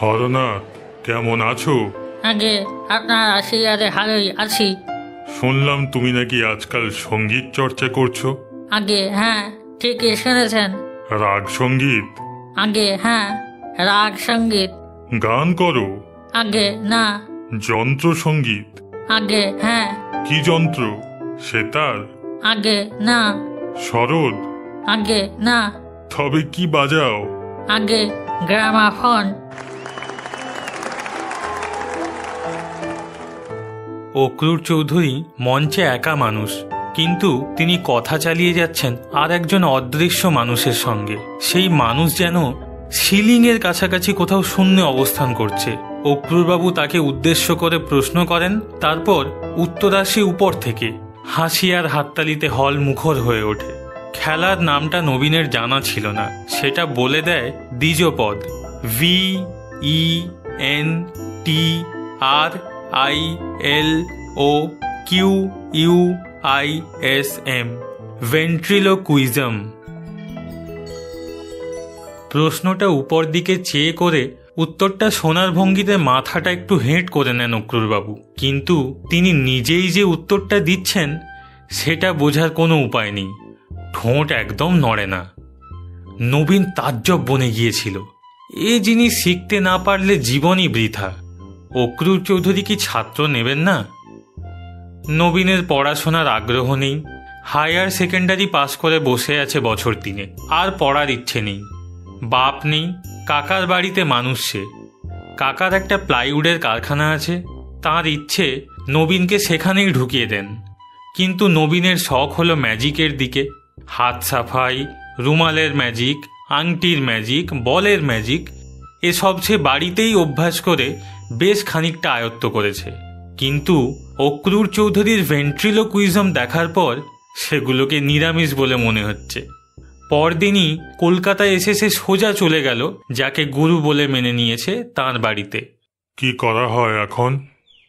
হরনাথ, কেমন আছো? আগে আপনার আশীর্বাদে ভালোই আছি। শুনলাম তুমি নাকি আজকাল সঙ্গীত চর্চা করছো। আগে হ্যাঁ, ঠিকই শুনেছেন। রাগ সঙ্গীত? আগে হ্যাঁ, রাগ সঙ্গীত। গান করো? আগে না। যন্ত্র সঙ্গীত? আগে হ্যাঁ। কি যন্ত্র? সেতার? আগে না। সরোদ? আগে না। তবে কি বাজাও? আগে গ্রামাফোন। অক্রুর চৌধুরী মঞ্চে একা মানুষ, কিন্তু তিনি কথা চালিয়ে যাচ্ছেন আর একজন অদৃশ্য মানুষের সঙ্গে। সেই মানুষ যেন সিলিংয়ের কাছাকাছি কোথাও শূন্যে অবস্থান করছে। অক্রুরবাবু তাকে উদ্দেশ্য করে প্রশ্ন করেন, তারপর উত্তর আসে উপর থেকে। হাসি আর হাততালিতে হল মুখর হয়ে ওঠে। খেলার নামটা নবীনের জানা ছিল না, সেটা বলে দেয় দ্বিজপদ, VENTRILOQUISM, ভেন্ট্রিলোকুইজম। প্রশ্নটা উপর দিকে চেয়ে করে উত্তরটা শোনার ভঙ্গিতে মাথাটা একটু হেঁট করে নেন অক্রুরবাবু, কিন্তু তিনি নিজেই যে উত্তরটা দিচ্ছেন সেটা বোঝার কোনো উপায় নেই। ঠোঁট একদম নড়ে না। নবীন তাজ্জব বনে গিয়েছিল। এ জিনিস শিখতে না পারলে জীবনই বৃথা। অক্রুর চৌধুরী কি ছাত্র নেবেন না? নবীনের পড়াশোনার আগ্রহ নেই। হায়ার সেকেন্ডারি পাশ করে বসে আছে বছর 3, আর পড়ার ইচ্ছে নেই। বাপ নেই, কাকার বাড়িতে মানুষ সে। কাকার একটা প্লাইউডের কারখানা আছে, তার ইচ্ছে নবীনকে সেখানেই ঢুকিয়ে দেন। কিন্তু নবীনের শখ হলো ম্যাজিকের দিকে। হাত সাফাই, রুমালের ম্যাজিক, আংটির ম্যাজিক, বলের ম্যাজিক, এসব সে বাড়িতেই অভ্যাস করে বেশ খানিকটা আয়ত্ত করেছে। কিন্তু অক্রুর চৌধুরীর ভেন্ট্রিলোকুইজম দেখার পর সেগুলোকে নিরামিষ বলে মনে হচ্ছে। পরদিনই কলকাতায় এসে সে সোজা চলে গেল যাকে গুরু বলে মেনে নিয়েছে তার বাড়িতে। কি করা হয় এখন?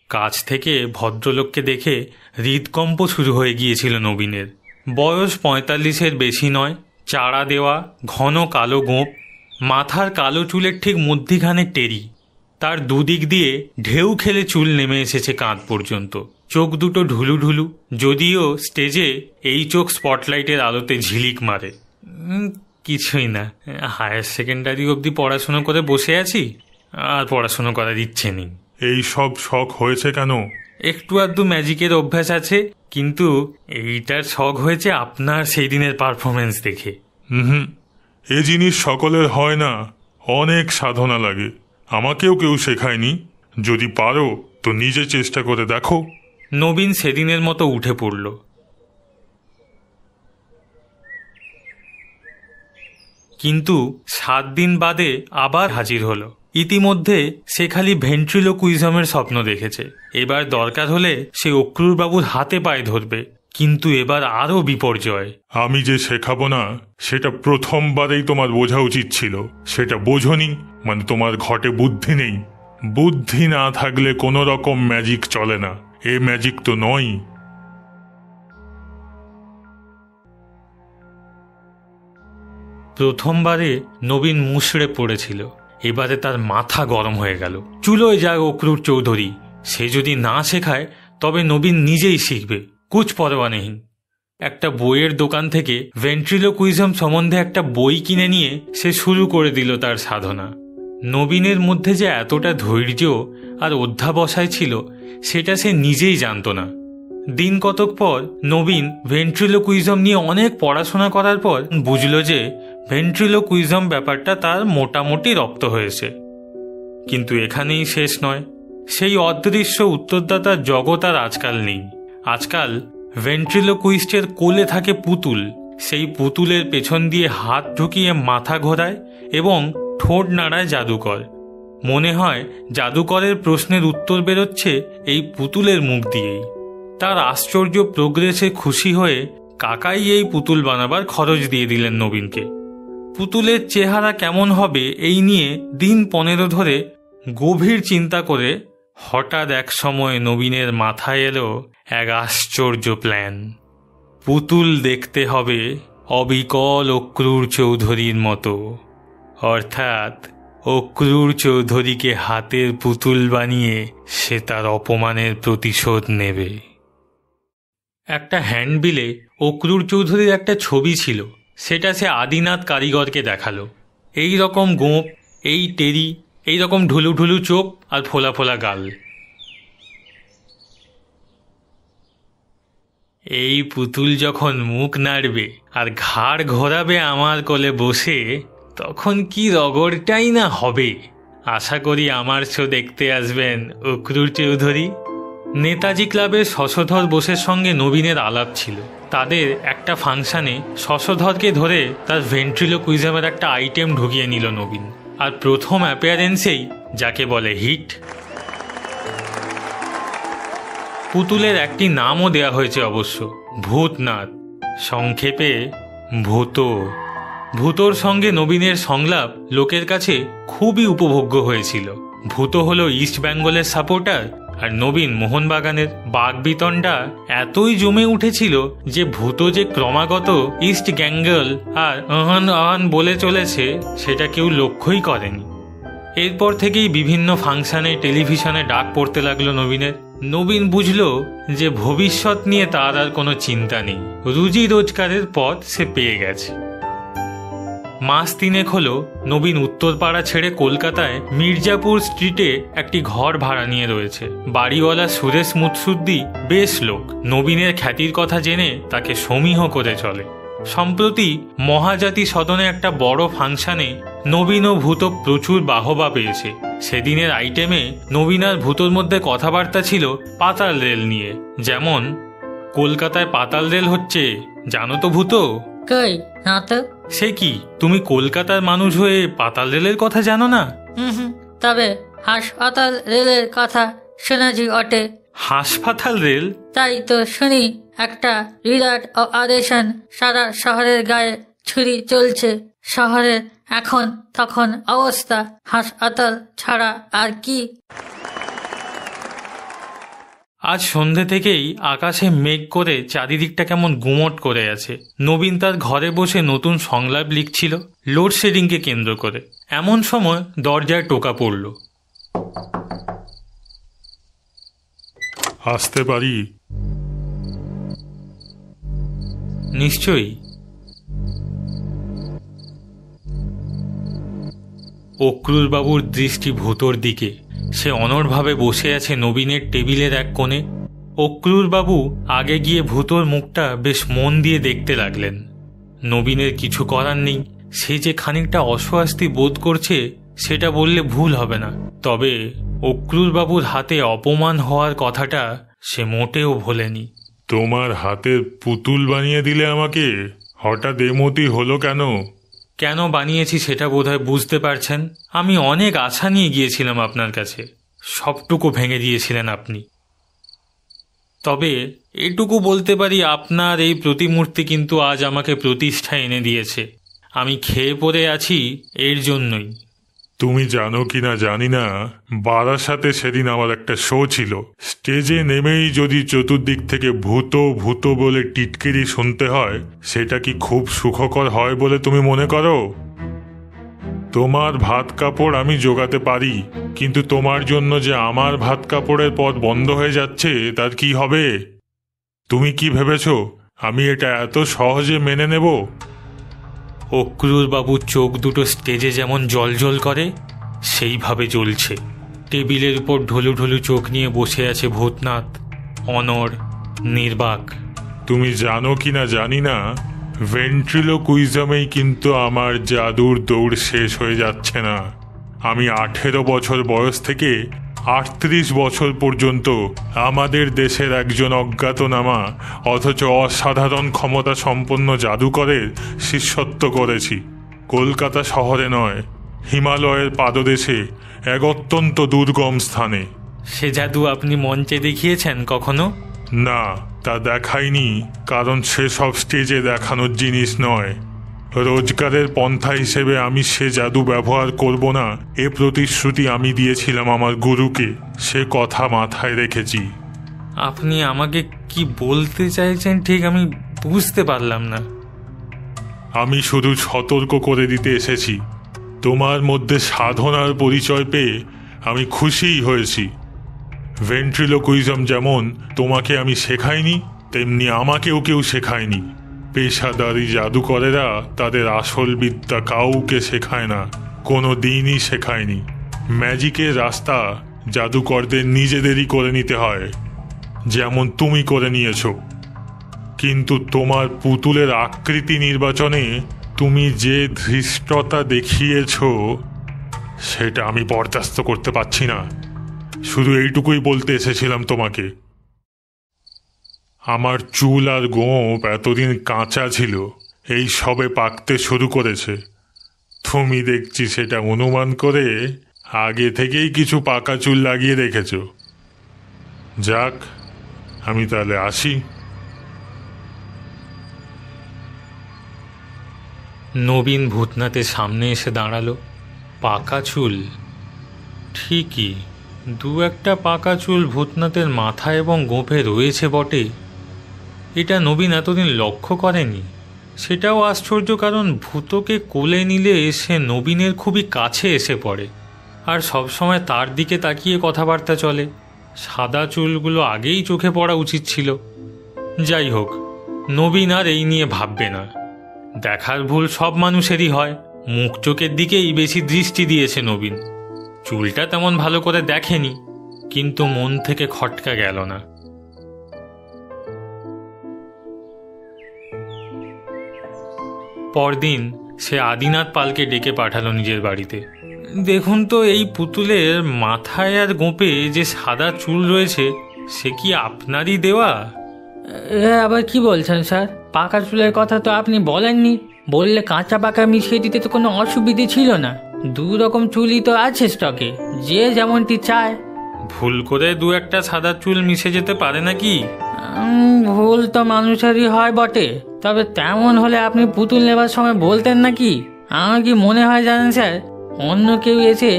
কাছ থেকে ভদ্রলোককে দেখে হৃদকম্প শুরু হয়ে গিয়েছিল নবীনের। বয়স 45-এর বেশি নয়, চাড়া দেওয়া, ঘন কালো গোঁপ, মাথার কালো চুলের ঠিক মধ্যিখানে টেরি। তার দুদিক দিয়ে ঢেউ খেলে চুল নেমে এসেছে কাঁধ পর্যন্ত। চোখ দুটো ঢুলু ঢুলু, যদিও স্টেজে এই চোখ স্পটলাইটের আলোতে ঝিলিক মারে। কিছুই না, হায়ার সেকেন্ডারি অবধি পড়াশুনো করে বসে আছি, আর পড়াশুনো করার ইচ্ছে নেই। এই সব শখ হয়েছে কেন? একটু আধটু ম্যাজিকের অভ্যাস আছে, কিন্তু এইটার শখ হয়েছে আপনার সেই দিনের পারফরমেন্স দেখে। এ জিনিস সকলের হয় না, অনেক সাধনা লাগে। আমাকেও কেউ শেখায়নি। যদি পারো তো নিজে চেষ্টা করে দেখো। নবীন সেদিনের মতো উঠে পড়ল। কিন্তু 7 দিন বাদে আবার হাজির হলো। ইতিমধ্যে সে খালি ভেন্ট্রিলোকুইজমের স্বপ্ন দেখেছে। এবার দরকার হলে সে অক্রুরবাবুর হাতে পায়ে ধরবে, কিন্তু এবার আরও বিপর্যয়। আমি যে শেখাবো না সেটা প্রথমবারেই তোমার বোঝা উচিত ছিল। সেটা বোঝনি, মানে তোমার ঘটে বুদ্ধি নেই। বুদ্ধি না থাকলে কোনো রকম ম্যাজিক চলে না। এ ম্যাজিক তো নয়। প্রথমবারে নবীন মুষড়ে পড়েছিল, এবারে তার মাথা গরম হয়ে গেল। চুলোয় যায় অক্রুর চৌধুরী। সে যদি না শেখায় তবে নবীন নিজেই শিখবে, কুছ পরোয়া নেই। একটা বইয়ের দোকান থেকে ভেন্ট্রিলোকুইজম সম্বন্ধে একটা বই কিনে নিয়ে সে শুরু করে দিল তার সাধনা। নবীনের মধ্যে যে এতটা ধৈর্য আর অধ্যাবসায় ছিল সেটা সে নিজেই জানত না। দিন কতক পর নবীন ভেন্ট্রিলোকুইজম নিয়ে অনেক পড়াশোনা করার পর বুঝল যে ভেন্ট্রিলোকুইজম ব্যাপারটা তার মোটামুটি রপ্ত হয়েছে। কিন্তু এখানেই শেষ নয়। সেই অদৃশ্য উত্তরদাতার জগৎ আর আজকাল নেই। আজকাল ভেন্ট্রিলোকুইস্টের কোলে থাকে পুতুল। সেই পুতুলের পেছন দিয়ে হাত ঢুকিয়ে মাথা ঘোরায় এবং ঠোঁট নাড়ায় জাদুকর। মনে হয় জাদুকরের প্রশ্নের উত্তর বেরোচ্ছে এই পুতুলের মুখ দিয়েই। তার আশ্চর্য প্রোগ্রেসে খুশি হয়ে কাকাই এই পুতুল বানাবার খরচ দিয়ে দিলেন নবীনকে। পুতুলের চেহারা কেমন হবে এই নিয়ে দিন 15 ধরে গভীর চিন্তা করে হঠাৎ এক সময় নবীনের মাথায় এলো এক আশ্চর্য প্ল্যান। পুতুল দেখতে হবে অবিকল অক্রুর চৌধুরীর মতো, অর্থাৎ অক্রুর চৌধুরীকে হাতের পুতুল বানিয়ে সে তার অপমানের প্রতিশোধ নেবে। একটা হ্যান্ডবিলে অক্রুর চৌধুরীর একটা ছবি ছিল, সেটা সে আদিনাথ কারিগরকে দেখালো। এই রকম গোঁপ, এই টেরি, এই রকম ঢুলু ঢুলু চোখ আর ফোলা ফোলা গাল। এই পুতুল যখন মুখ নাড়বে আর ঘাড় ঘোরাবে আমার কোলে বসে, তখন কি রগড়টাই না হবে। আশা করি আমার শো দেখতে আসবেন অক্রুর চৌধুরী। নেতাজি ক্লাবের শশধর বোসের সঙ্গে নবীনের আলাপ ছিল। তাদের একটা ফাংশনে শশধরকে ধরে তার ভেন্ট্রিলোকুইজমের একটা আইটেম ঢুকিয়ে নিল নবীন, আর প্রথম অ্যাপিয়ারেন্সেই যাকে বলে হিট। পুতুলের একটি নামও দেয়া হয়েছে অবশ্য, ভূতনাথ, সংক্ষেপে ভূত। ভূতর সঙ্গে নবীনের সংলাপ লোকের কাছে খুবই উপভোগ্য হয়েছিল। ভূত হলো ইস্ট বেঙ্গলের সাপোর্টার আর নবীন মোহনবাগানের। বাগবিতণ্ডা এতই জমে উঠেছিল যে ভূত যে ক্রমাগত ইস্ট বেঙ্গল আর আহান আহান বলে চলেছে সেটা কেউ লক্ষ্যই করেনি। এরপর থেকেই বিভিন্ন ফাংশনে টেলিভিশনে ডাক পড়তে লাগলো নবীনের। নবীন বুঝল যে ভবিষ্যৎ নিয়ে তার আর কোনো চিন্তা নেই, রুজি রোজগারের পথ সে পেয়ে গেছে। মাস তিনেক হলো নবীন উত্তরপাড়া ছেড়ে কলকাতায় মির্জাপুর স্ট্রিটে একটি ঘর ভাড়া নিয়ে রয়েছে। বাড়িওয়ালা সুরেশ মুৎসুদ্দি বেশ লোক, নবীনের খ্যাতির কথা জেনে তাকে সমীহ করে চলে। সম্প্রতি মহাজাতি সদনে একটা বড় ফাংশনে নবীন ও ভূত প্রচুর বাহবা পেয়েছে। সেদিনের আইটেমে নবীন আর ভূতর মধ্যে কথাবার্তা ছিল পাতাল রেল নিয়ে। যেমন, কলকাতায় পাতাল রেল হচ্ছে, জানো তো ভূত? কই না তো। সে কি, তুমি কলকাতার মানুষ হয়ে পাতাল রেলের কথা জানো না? তবে হাসপাতাল রেলের কথা শুনেছি অটে। হাসপাতাল রেল? তাই তো শুনি একটা বিরাট অপারেশন সারা শহরের গায়ে ছুরি চলছে। শহরের এখন তখন অবস্থা হাসপাতাল ছাড়া আর কি। আজ সন্ধে থেকেই আকাশে মেঘ করে চারিদিকটা কেমন গুমট করে আছে। নবীন তার ঘরে বসে নতুন সংলাপ লিখছিল লোডশেডিংকে কেন্দ্র করে। এমন সময় দরজায় টোকা পড়ল। আসতে পারি? নিশ্চয়ই। অক্রুর বাবুর দৃষ্টি ভূতর দিকে। সে অনড়ভাবে বসে আছে নবীনের টেবিলের এক কোণে। অক্রুর বাবু আগে গিয়ে ভূতর মুখটা বেশ মন দিয়ে দেখতে লাগলেন। নবীনের কিছু করার নেই, সে যে খানিকটা অস্বস্তি বোধ করছে সেটা বললে ভুল হবে না। তবে অক্রুর বাবুর হাতে অপমান হওয়ার কথাটা সে মোটেও ভোলেনি। তোমার হাতের পুতুল বানিয়ে দিলে আমাকে, হঠাৎ এমতি হলো কেন? কেন বানিয়েছি সেটা বোধহয় বুঝতে পারছেন। আমি অনেক আশা নিয়ে গিয়েছিলাম আপনার কাছে, সবটুকু ভেঙে দিয়েছিলেন আপনি। তবে এটুকু বলতে পারি, আপনার এই প্রতিমূর্তি কিন্তু আজ আমাকে প্রতিষ্ঠা এনে দিয়েছে। আমি খেয়ে পড়ে আছি এর জন্যই। তুমি জানো কিনা জানি না, বারাসাতে সেদিন আমার একটা শো ছিল। স্টেজে নেমেই যদি চতুর্দিক থেকে ভূত ভূত বলে টিটকিরি শুনতে হয়, সেটা কি খুব সুখকর হয় বলে তুমি মনে করো? তোমার ভাত কাপড় আমি জোগাতে পারি, কিন্তু তোমার জন্য যে আমার ভাত কাপড়ের পথ বন্ধ হয়ে যাচ্ছে তার কি হবে? তুমি কি ভেবেছ আমি এটা এত সহজে মেনে নেব? অক্রুর বাবুর চোখ দুটো স্টেজে যেমন জলজল করে সেইভাবে জ্বলছে। টেবিলের উপর ঢলু ঢলু চোখ নিয়ে বসে আছে ভূতনাথ, অনড়, নির্বাক। তুমি জানো কিনা জানি না, ভেন্ট্রিলোকুইজমেই কিন্তু আমার জাদুর দৌড় শেষ হয়ে যাচ্ছে না। আমি 18 বছর বয়স থেকে 38 বছর পর্যন্ত আমাদের দেশের একজন অজ্ঞাতনামা অথচ অসাধারণ ক্ষমতা সম্পন্ন জাদুকরের শিষ্যত্ব করেছি। কলকাতা শহরে নয়, হিমালয়ের পাদদেশে এক অত্যন্ত দুর্গম স্থানে। সে জাদু আপনি মঞ্চে দেখিয়েছেন কখনো? না, তা দেখাইনি, কারণ সেসব স্টেজে দেখানোর জিনিস নয়। রোজগারের পন্থা হিসেবে আমি সে জাদু ব্যবহার করব না, এ প্রতিশ্রুতি আমি দিয়েছিলাম আমার গুরুকে। সে কথা মাথায় রেখেছি। আপনি আমাকে কি বলতে চাইছেন ঠিক আমি বুঝতে পারলাম না। আমি শুধু সতর্ক করে দিতে এসেছি, তোমার মধ্যে সাধনার পরিচয় পেয়ে আমি খুশিই হয়েছি। ভেন্ট্রিলোকুইজম যেমন তোমাকে আমি শেখাইনি, তেমনি আমাকেও কেউ শেখায়নি। পেশাদারি জাদুকরেরা তাদের আসল বিদ্যা কাউকে শেখায় না, কোনো দিনই শেখায়নি। ম্যাজিকের রাস্তা জাদুকরদের নিজেদেরই করে নিতে হয়, যেমন তুমি করে নিয়েছ। কিন্তু তোমার পুতুলের আকৃতি নির্বাচনে তুমি যে ধৃষ্টতা দেখিয়েছ সেটা আমি বরদাস্ত করতে পারছি না। শুধু এইটুকুই বলতে এসেছিলাম তোমাকে। আমার চুল আর গোঁফ এতদিন কাঁচা ছিল, এই সবে পাকতে শুরু করেছে। তুমি দেখছি সেটা অনুমান করে আগে থেকেই কিছু পাকা চুল লাগিয়ে রেখেছ। যাক, আমি তাহলে আসি। নবীন ভূতনাথের সামনে এসে দাঁড়ালো। পাকা চুল, ঠিকই, দু একটা পাকা চুল ভূতনাথের মাথা এবং গোঁফে রয়েছে বটে। এটা নবীন এতদিন লক্ষ্য করেনি। সেটাও আশ্চর্য, কারণ ভূতকে কোলে নিলে সে নবীনের খুবই কাছে এসে পড়ে, আর সবসময় তার দিকে তাকিয়ে কথাবার্তা চলে। সাদা চুলগুলো আগেই চোখে পড়া উচিত ছিল। যাই হোক, নবীন আর এই নিয়ে ভাববে না। দেখার ভুল সব মানুষেরই হয়, মুখ চোখের দিকেই বেশি দৃষ্টি দিয়েছে নবীন। চুলটা তেমন ভালো করে দেখেনি, কিন্তু মন থেকে খটকা গেল না। পরদিন সে আদিনাথ পালকে ডেকে পাঠালো নিজের বাড়িতে। দেখুন তো, এই পুতুলের মাথায় আর গোঁপে যে সাদা চুল রয়েছে সে কি আপনারই দেওয়া? আবার কি বলছেন স্যার? পাকা চুলের কথা তো আপনি বলেননি। বললে কাঁচা পাকা মিশিয়ে দিতে তো কোনো অসুবিধে ছিল না। দু রকম চুলই তো আছে স্টকে, যে যেমনটি চায়। ভুল করে দু একটা সাদা চুল মিশে যেতে পারে নাকি? ভুল তো মানুষেরই হয় বটে, তবে তেমন হলে আপনি পুতুল নেবার সময় বলতেন নাকি? আমার কি মনে হয় জানেন স্যার, অন্য কেউ এসে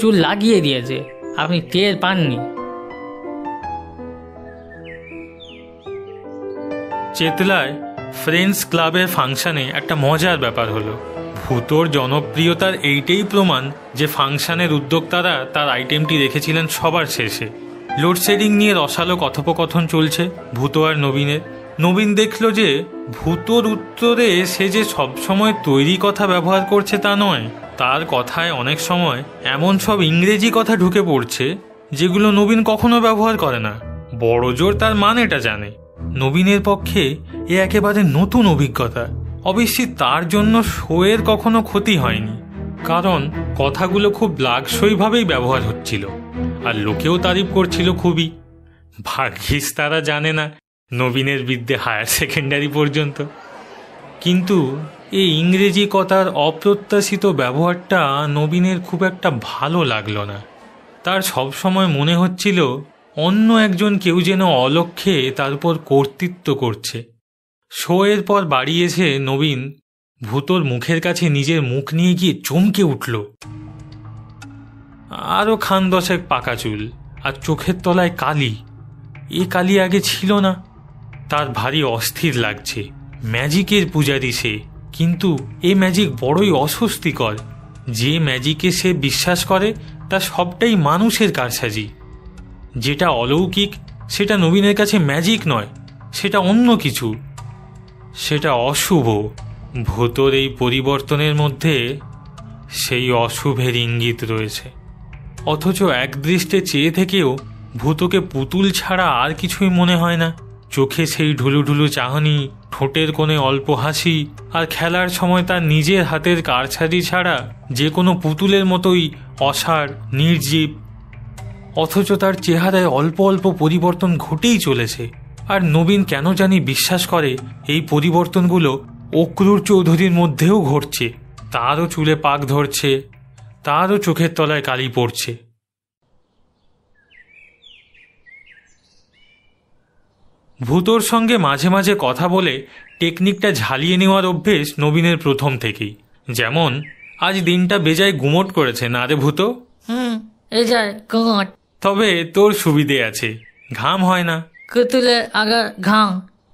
চুল লাগিয়ে দিয়েছে, আপনি টের পাননি। চেতলায় ফ্রেন্ডস ক্লাবের ফাংশনে একটা মজার ব্যাপার হলো। ভূতোর জনপ্রিয়তার এইটাই প্রমাণ যে ফাংশনের উদ্যোক্তারা তার আইটেমটি রেখেছিলেন সবার শেষে। লোডশেডিং নিয়ে রসালো কথোপকথন চলছে ভূতো আর নবীনের। নবীন দেখল যে ভূতোর উত্তরে সে যে সবসময় তৈরি কথা ব্যবহার করছে তা নয়, তার কথায় অনেক সময় এমন সব ইংরেজি কথা ঢুকে পড়ছে যেগুলো নবীন কখনো ব্যবহার করে না। বড় জোর তার মানেটা জানে। নবীনের পক্ষে এ একেবারে নতুন অভিজ্ঞতা। অবশ্যই তার জন্য শোয়ের কখনো ক্ষতি হয়নি, কারণ কথাগুলো খুব লাগসইভাবেই ব্যবহার হচ্ছিল, আর লোকেও তারিফ করছিল খুবই। ভাগ্যিস তারা জানে না নবীনের বিদ্যে হায়ার সেকেন্ডারি পর্যন্ত। কিন্তু এই ইংরেজি কথার অপ্রত্যাশিত ব্যবহারটা নবীনের খুব একটা ভালো লাগলো না। তার সবসময় মনে হচ্ছিল অন্য একজন কেউ যেন অলক্ষ্যে তার উপর কর্তৃত্ব করছে। শোয়ের পর বাড়ি এসে নবীন ভূতোর মুখের কাছে নিজের মুখ নিয়ে গিয়ে চমকে উঠল। আরও খান দশেক পাকা চুল, আর চোখের তলায় কালি। এ কালি আগে ছিল না। তার ভারী অস্থির লাগছে। ম্যাজিকের পূজারি সে, কিন্তু এ ম্যাজিক বড়ই অস্বস্তিকর। যে ম্যাজিকে সে বিশ্বাস করে তা সবটাই মানুষের কারসাজি। যেটা অলৌকিক সেটা নবীনের কাছে ম্যাজিক নয়, সেটা অন্য কিছু, সেটা অশুভ। ভূতোর এই পরিবর্তনের মধ্যে সেই অশুভের ইঙ্গিত রয়েছে। অথচ একদৃষ্টে চেয়ে থেকেও ভূতোকে পুতুল ছাড়া আর কিছুই মনে হয় না। চোখে সেই ঢুলুঢুলু চাহনি, ঠোঁটের কোণে অল্প হাসি, আর খেলার সময় তার নিজের হাতের কারসাজি ছাড়া যে কোনো পুতুলের মতোই অসাড়, নির্জীব। অথচ তার চেহারায় অল্প অল্প পরিবর্তন ঘটেই চলেছে। আর নবীন কেন জানি বিশ্বাস করে এই পরিবর্তনগুলো অক্রূর চৌধুরীর মধ্যেও ঘটছে। তারও চুলে পাক ধরছে, তারও চোখের তলায় কালি পড়ছে। ভূতোর সঙ্গে মাঝে মাঝে কথা বলে টেকনিকটা ঝালিয়ে নেওয়ার অভ্যেস নবীনের প্রথম থেকেই। যেমন আজ দিনটা বেজায় গুমোট করেছে না রে ভূতো? তবে তোর সুবিধে আছে, ঘাম হয় না। কুতুলের আগা ঘাম।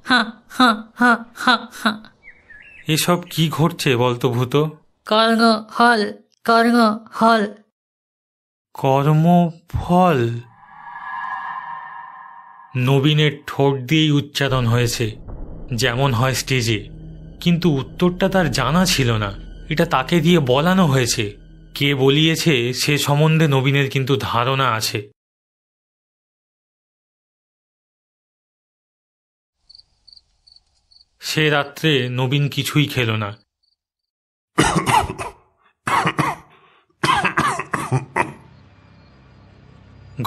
হা হা হা হা হা। এসব কি ঘটছে বলতো ভূতো? কর্মফল, কর্মফল। কর্মফল? নবীনের ঠোঁট দিয়েই উচ্চারণ হয়েছে, যেমন হয় স্টেজে, কিন্তু উত্তরটা তার জানা ছিল না। এটা তাকে দিয়ে বলানো হয়েছে। কে বলিয়েছে সে সম্বন্ধে নবীনের কিন্তু ধারণা আছে। সে রাত্রে নবীন কিছুই খেল না।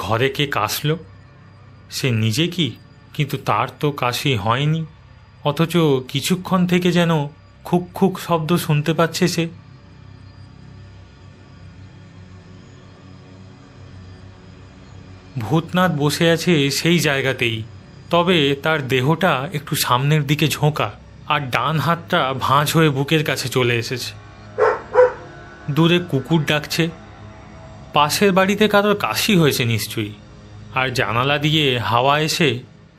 ঘরে কে কাশল? সে নিজে কি? কিন্তু তার তো কাশি হয়নি, অথচ কিছুক্ষণ থেকে যেন খুক খুক শব্দ শুনতে পাচ্ছে সে। ভূতনাথ বসে আছে সেই জায়গাতেই, তবে তার দেহটা একটু সামনের দিকে ঝোঁকা, আর ডান হাতটা ভাঁজ হয়ে বুকের কাছে চলে এসেছে। দূরে কুকুর ডাকছে। পাশের বাড়িতে কারোর কাশি হয়েছে নিশ্চয়ই, আর জানালা দিয়ে হাওয়া এসে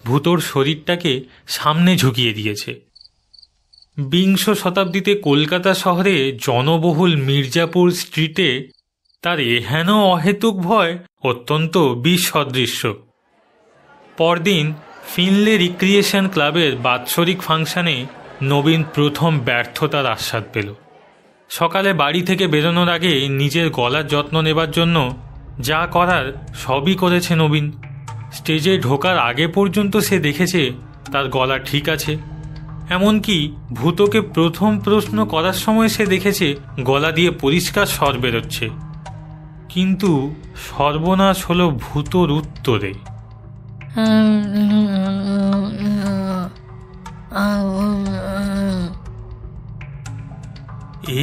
ভূতোর শরীরটাকে সামনে ঝুঁকিয়ে দিয়েছে। বিংশ শতাব্দীতে কলকাতা শহরে জনবহুল মির্জাপুর স্ট্রিটে তার এহেন অহেতুক ভয় অত্যন্ত বিসদৃশ্য। পরদিন ফিনলে রিক্রিয়েশন ক্লাবের বাৎসরিক ফাংশনে নবীন প্রথম ব্যর্থতার আস্বাদ পেল। সকালে বাড়ি থেকে বেরোনোর আগে নিজের গলার যত্ন নেবার জন্য যা করার সবই করেছে নবীন। স্টেজে ঢোকার আগে পর্যন্ত সে দেখেছে তার গলা ঠিক আছে। এমনকি ভূতকে প্রথম প্রশ্ন করার সময় সে দেখেছে গলা দিয়ে পরিষ্কার স্বর বেরোচ্ছে। কিন্তু সর্বনাশ হলো ভূতর উত্তরে।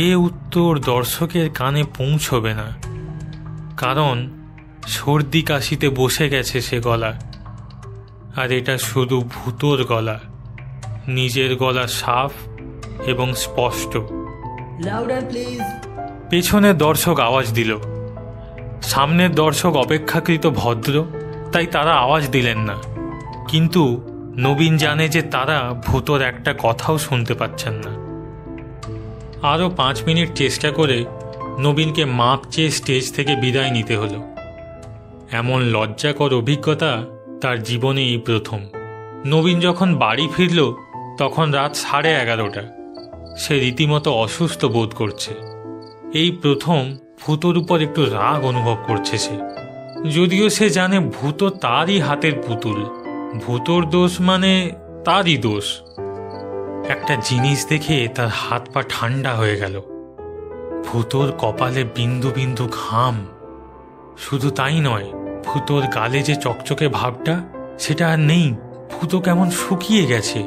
এ উত্তর দর্শকের কানে পৌঁছবে না, কারণ সর্দি কাশিতে বসে গেছে সে গলা। আর এটা শুধু ভূতর গলা, নিজের গলা সাফ এবং স্পষ্ট। পেছনের দর্শক আওয়াজ দিল। সামনের দর্শক অপেক্ষাকৃত ভদ্র, তাই তারা আওয়াজ দিলেন না। কিন্তু নবীন জানে যে তারা ভূতর একটা কথাও শুনতে পাচ্ছেন না। আরও 5 মিনিট চেষ্টা করে নবীনকে মাপ চেয়ে স্টেজ থেকে বিদায় নিতে হলো। এমন লজ্জাকর অভিজ্ঞতা তার জীবনে এই প্রথম। নবীন যখন বাড়ি ফিরল তখন রাত 11:30। সে রীতিমতো অসুস্থ বোধ করছে। এই প্রথম ভূতর উপর একটু রাগ অনুভব করছে সে, যদিও সে জানে ভূত তারই হাতের পুতুল। ভূতর দোষ মানে তারই দোষ। একটা জিনিস দেখে তার হাত পা ঠান্ডা হয়ে গেল। ভূতর কপালে বিন্দু বিন্দু ঘাম। শুধু তাই নয়, ভূতর গালে যে চকচকে ভাবটা সেটা আর নেই। ভূত কেমন শুকিয়ে গেছে,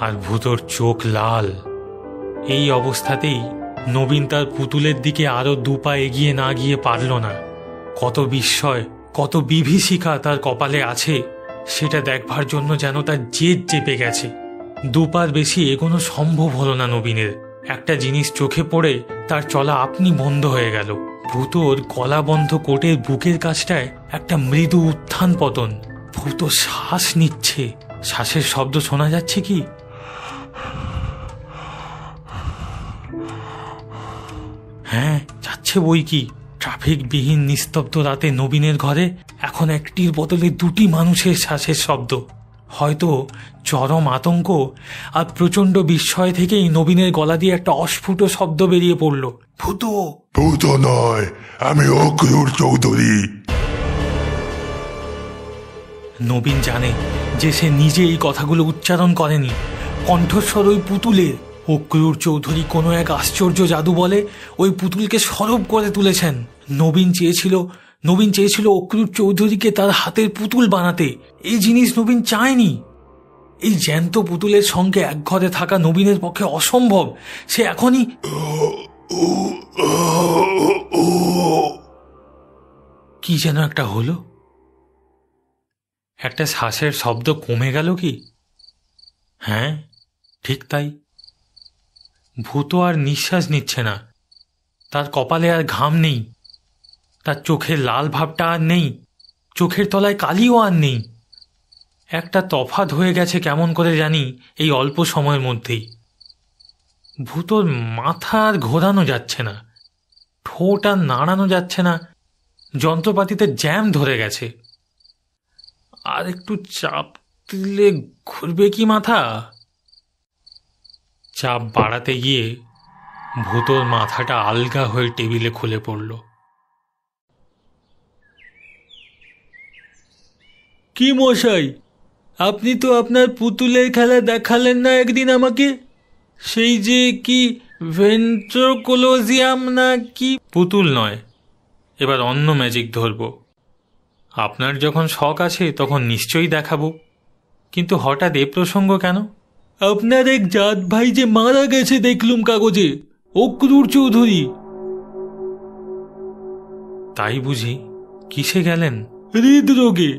আর ভূতর চোখ লাল। এই অবস্থাতেই নবীন তার পুতুলের দিকে আরো 2 পা এগিয়ে না গিয়ে পারল না। কত বিস্ময়, কত বিভীষিকা তার কপালে আছে সেটা দেখবার জন্য যেন তার জেদ চেপে গেছে। 2 পার বেশি এগোনো সম্ভব হলো না নবীনের। একটা জিনিস চোখে পড়ে তার চলা আপনি বন্ধ হয়ে গেল। ভূতর গলা বন্ধ কোটের বুকের কাছটায় একটা মৃদু উত্থান পতন। ভূত শ্বাস নিচ্ছে। শ্বাসের শব্দ শোনা যাচ্ছে কি? হ্যাঁ, যাচ্ছে বই কি। ট্রাফিকবিহীন নিস্তব্ধ রাতে নবীনের ঘরে এখন একটির বদলে 2টি মানুষের শ্বাসের শব্দ। হয়তো চরম আতঙ্ক আর প্রচন্ড বিস্ময় থেকেই নবীনের গলা দিয়ে একটা অস্ফুট শব্দ বেরিয়ে পড়ল। ভূত! ভূত নয়, আমি অক্রুর চৌধুরী। নবীন জানে যে সে নিজে এই কথাগুলো উচ্চারণ করেনি, কণ্ঠস্বর ওই পুতুলের। অক্রুর চৌধুরী কোনো এক আশ্চর্য জাদু বলে ওই পুতুলকে সরব করে তুলেছেন। নবীন চেয়েছিল অক্রুর চৌধুরীকে তার হাতের পুতুল বানাতে। এই জিনিস নবীন চায়নি। এই জ্যান্ত পুতুলের সঙ্গে এক ঘরে থাকা নবীনের পক্ষে অসম্ভব। সে এখনই কি যেন একটা হলো। একটা শ্বাসের শব্দ কমে গেল কি? হ্যাঁ, ঠিক তাই। ভূত আর নিঃশ্বাস নিচ্ছে না। তার কপালে আর ঘাম নেই। তার চোখের লাল ভাবটা আর নেই। চোখের তলায় কালিও আর নেই। একটা তফাৎ হয়ে গেছে কেমন করে জানি এই অল্প সময়ের মধ্যেই। ভূতোর মাথা আর ঘোরানো যাচ্ছে না, ঠোঁট আর নাড়ানো যাচ্ছে না, যন্ত্রপাতিতে জ্যাম ধরে গেছে। আর একটু চাপ দিলে ঘুরবে কি মাথা? চাপ বাড়াতে গিয়ে ভূতোর মাথাটা আলগা হয়ে টেবিলে খুলে পড়ল। কি মশাই, আপনি তো আপনার পুতুলের খেলা দেখালেন না একদিন আমাকে? সেই যে কি ভেন্ট্রোকোলোজিয়াম না কি? পুতুল নয়, এবার অন্য ম্যাজিক ধরব। আপনার যখন শখ আছে তখন নিশ্চয়ই দেখাবো, কিন্তু হঠাৎ এ প্রসঙ্গ কেন? আপনার এক জাত ভাই যে মারা গেছে দেখলুম কাগজে, অক্রুর চৌধুরী। তাই বুঝি? কিসে গেলেন? হৃদরোগে।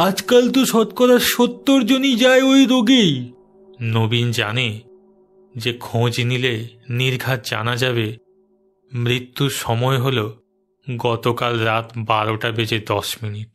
আজকাল তো শতকরা 70 জনই যায় ওই রোগেই। নবীন জানে যে খোঁজ নিলে নির্ঘাত জানা যাবে মৃত্যুর সময় হল গতকাল রাত 12:10